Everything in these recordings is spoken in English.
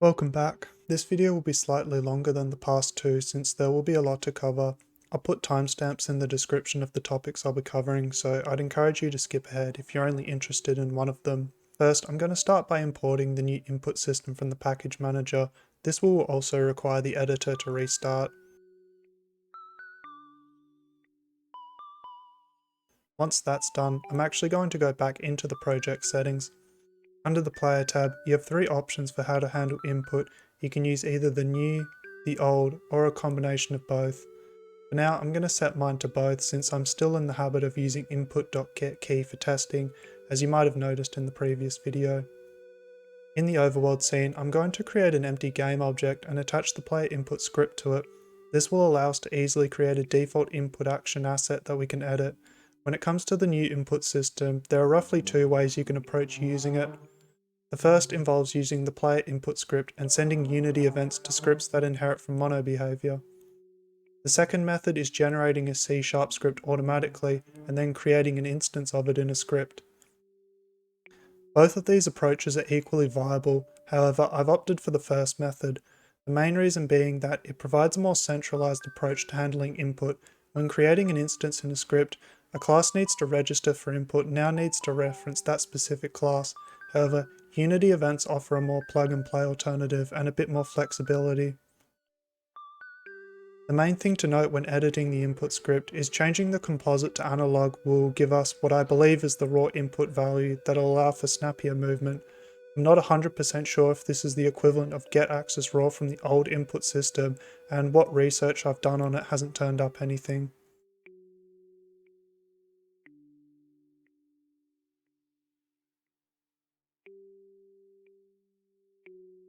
Welcome back. This video will be slightly longer than the past two since there will be a lot to cover. I'll put timestamps in the description of the topics I'll be covering, so I'd encourage you to skip ahead if you're only interested in one of them. First, I'm going to start by importing the new input system from the package manager. This will also require the editor to restart. Once that's done, I'm actually going to go back into the project settings. Under the Player tab, you have three options for how to handle input. You can use either the new, the old, or a combination of both. For now, I'm going to set mine to both since I'm still in the habit of using input.getKey for testing, as you might have noticed in the previous video. In the overworld scene, I'm going to create an empty game object and attach the player input script to it. This will allow us to easily create a default input action asset that we can edit. When it comes to the new input system, there are roughly two ways you can approach using it. The first involves using the player input script and sending Unity events to scripts that inherit from mono behavior. The second method is generating a C# script automatically and then creating an instance of it in a script. Both of these approaches are equally viable, however I've opted for the first method, the main reason being that it provides a more centralized approach to handling input. When creating an instance in a script, a class needs to register for input now needs to reference that specific class. However, Unity events offer a more plug-and-play alternative and a bit more flexibility. The main thing to note when editing the input script is changing the composite to analog will give us what I believe is the raw input value that'll allow for snappier movement. I'm not 100% sure if this is the equivalent of getAxis raw from the old input system, and what research I've done on it hasn't turned up anything.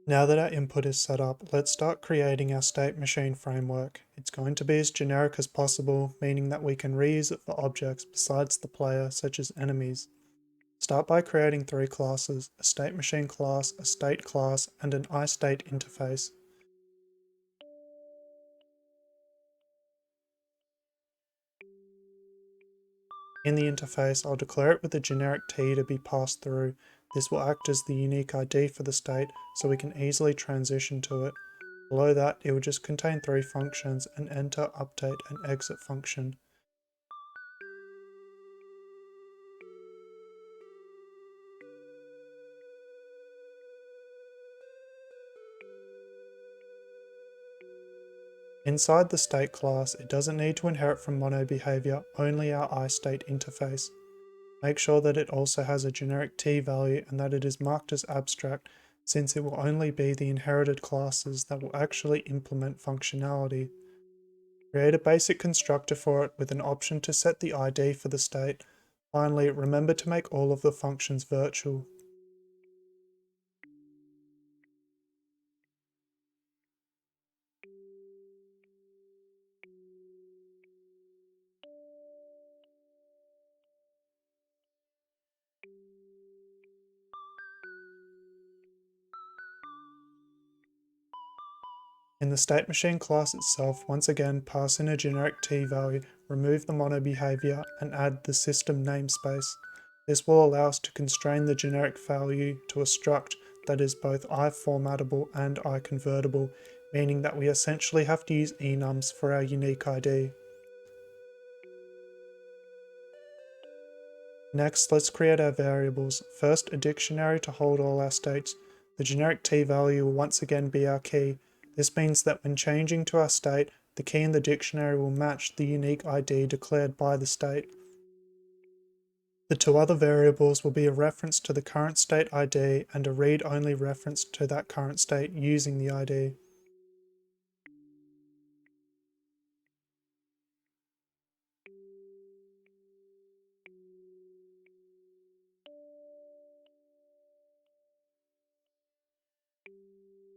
Now that our input is set up, let's start creating our state machine framework. It's going to be as generic as possible, meaning that we can reuse it for objects besides the player, such as enemies. Start by creating three classes: a state machine class, a state class, and an iState interface. In the interface, I'll declare it with a generic t to be passed through. This will act as the unique ID for the state, so we can easily transition to it. Below that, it will just contain three functions: an enter, update, and exit function. Inside the state class, it doesn't need to inherit from mono behavior, only our iState interface. Make sure that it also has a generic t value and that it is marked as abstract, since it will only be the inherited classes that will actually implement functionality. Create a basic constructor for it with an option to set the ID for the state. Finally, remember to make all of the functions virtual. In the state machine class itself, once again pass in a generic t value, remove the mono behavior, and add the system namespace. This will allow us to constrain the generic value to a struct that is both I-formattable and I-convertible, meaning that we essentially have to use enums for our unique ID. Next, let's create our variables. First, a dictionary to hold all our states. The generic t value will once again be our key. This means that when changing to our state, the key in the dictionary will match the unique ID declared by the state. The two other variables will be a reference to the current state ID and a read-only reference to that current state using the ID.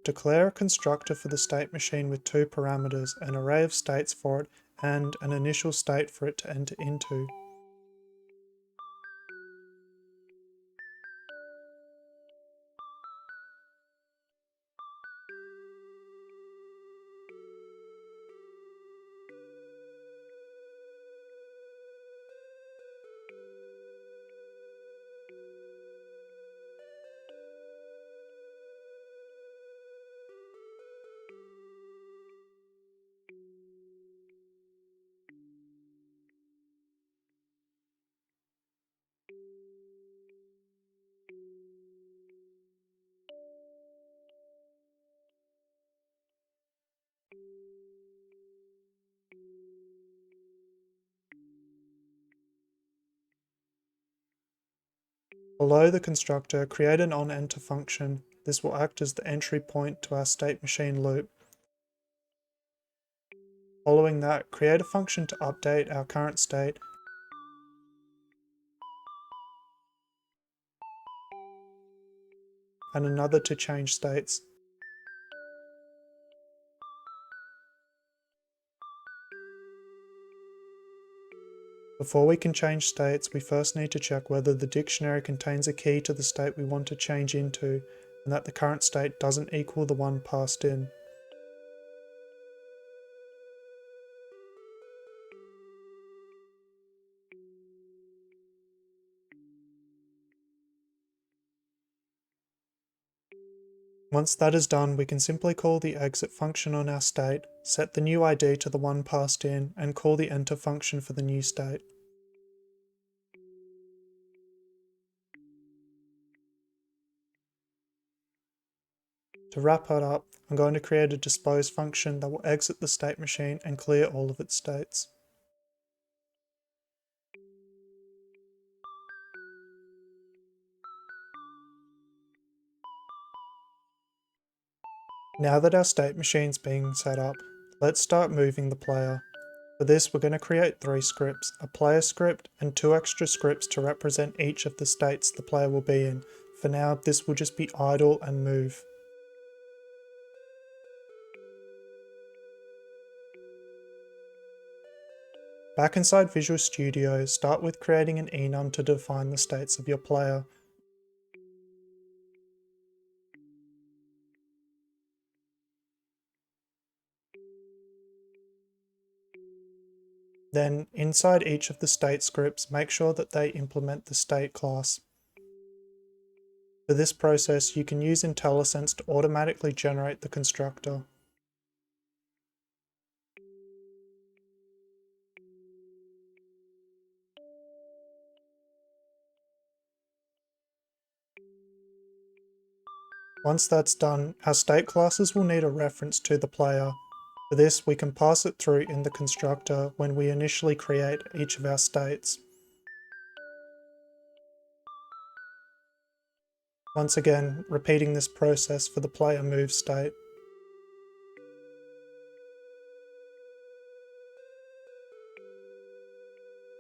Declare a constructor for the state machine with two parameters, an array of states for it and an initial state for it to enter into. Below the constructor, create an onEnter function. This will act as the entry point to our state machine loop. Following that, create a function to update our current state and another to change states. Before we can change states, we first need to check whether the dictionary contains a key to the state we want to change into, and that the current state doesn't equal the one passed in. Once that is done, we can simply call the exit function on our state, set the new ID to the one passed in, and call the enter function for the new state. To wrap it up, I'm going to create a dispose function that will exit the state machine and clear all of its states. Now that our state machine's being set up, let's start moving the player. For this, we're going to create 3 scripts, a player script and 2 extra scripts to represent each of the states the player will be in. For now, this will just be idle and move. Back inside Visual Studio, start with creating an enum to define the states of your player. Then, inside each of the state scripts, make sure that they implement the state class. For this process, you can use IntelliSense to automatically generate the constructor. Once that's done, our state classes will need a reference to the player. For this, we can pass it through in the constructor when we initially create each of our states. Once again, repeating this process for the player move state.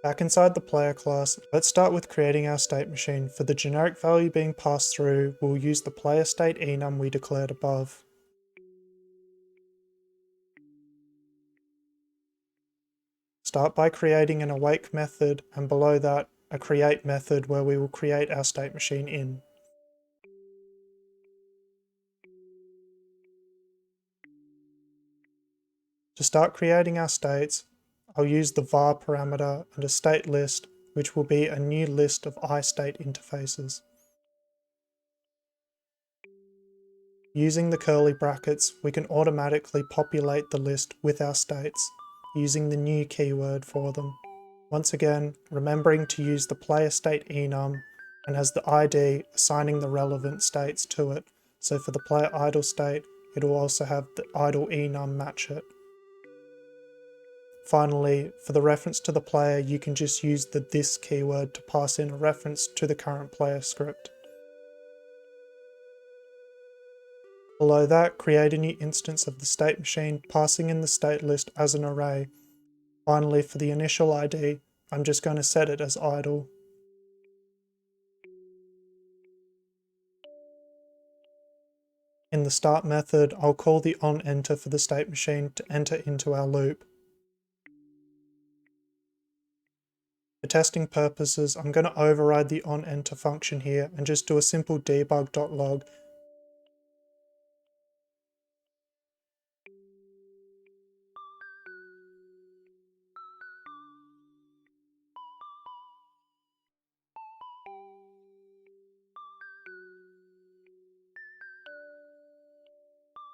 Back inside the player class, let's start with creating our state machine. For the generic value being passed through, we'll use the player state enum we declared above. Start by creating an awake method, and below that, a create method where we will create our state machine in. To start creating our states, I'll use the var parameter and a state list, which will be a new list of iState interfaces. Using the curly brackets, we can automatically populate the list with our states, using the new keyword for them. Once again, remembering to use the player state enum, and as the ID, assigning the relevant states to it. So for the player idle state, it will also have the idle enum match it. Finally, for the reference to the player, you can just use the this keyword to pass in a reference to the current player script. Below that, create a new instance of the state machine, passing in the state list as an array. Finally, for the initial ID, I'm just going to set it as idle. In the start method, I'll call the onEnter for the state machine to enter into our loop. For testing purposes, I'm going to override the onEnter function here and just do a simple debug.log.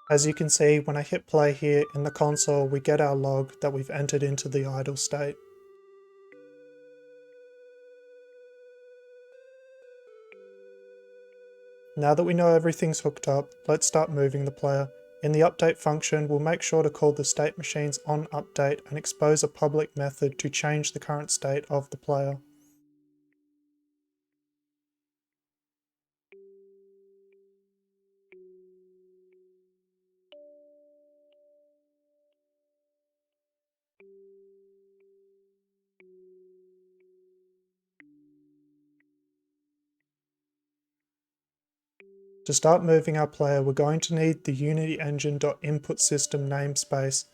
As you can see, when I hit play here in the console, we get our log that we've entered into the idle state. Now that we know everything's hooked up, let's start moving the player. In the update function, we'll make sure to call the state machines onUpdate and expose a public method to change the current state of the player. To start moving our player, we're going to need the Unity Engine.InputSystem namespace.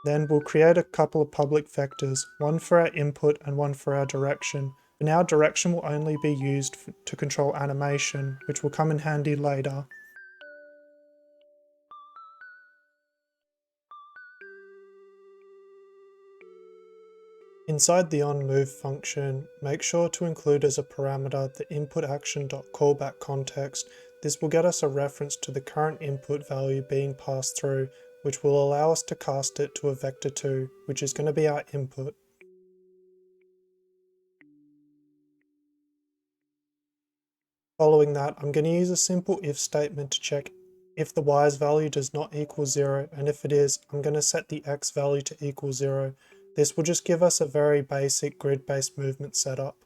Then we'll create a couple of public vectors, one for our input and one for our direction. For now, direction will only be used to control animation, which will come in handy later. Inside the onMove function, make sure to include as a parameter the inputAction.callback context. This will get us a reference to the current input value being passed through, which will allow us to cast it to a vector2, which is going to be our input. Following that, I'm going to use a simple if statement to check if the y's value does not equal 0, and if it is, I'm going to set the x value to equal 0. This will just give us a very basic grid-based movement setup.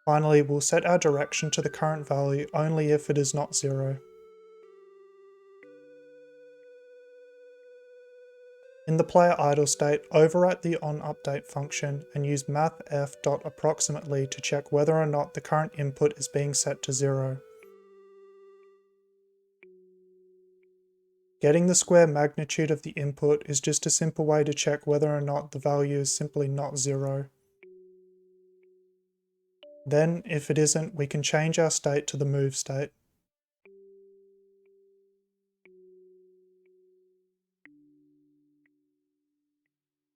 Finally, we'll set our direction to the current value only if it is not 0. In the player idle state, overwrite the onUpdate function and use mathf.approximately to check whether or not the current input is being set to 0. Getting the square magnitude of the input is just a simple way to check whether or not the value is simply not 0. Then, if it isn't, we can change our state to the move state.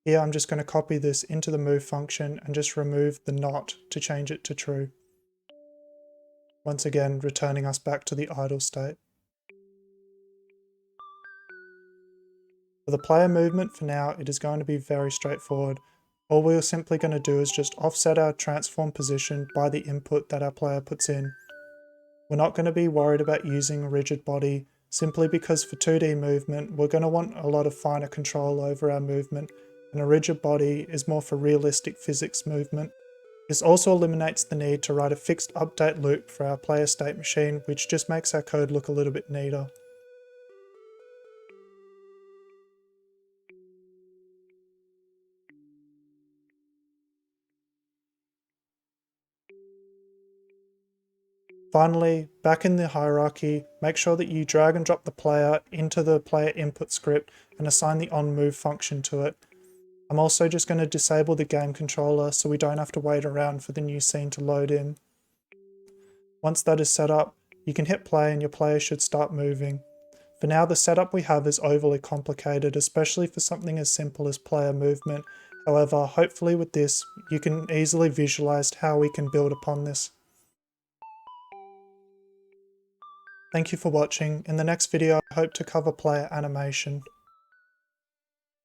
Here I'm just going to copy this into the move function and just remove the not to change it to true. Once again, returning us back to the idle state. For the player movement for now, it is going to be very straightforward. All we're simply going to do is just offset our transform position by the input that our player puts in. We're not going to be worried about using a rigid body, simply because for 2D movement, we're going to want a lot of finer control over our movement, and a rigid body is more for realistic physics movement. This also eliminates the need to write a fixed update loop for our player state machine, which just makes our code look a little bit neater. Finally, back in the hierarchy, make sure that you drag and drop the player into the player input script and assign the onMove function to it. I'm also just going to disable the game controller so we don't have to wait around for the new scene to load in. Once that is set up, you can hit play and your player should start moving. For now, the setup we have is overly complicated, especially for something as simple as player movement. However, hopefully with this, you can easily visualize how we can build upon this. Thank you for watching. In the next video, I hope to cover player animation.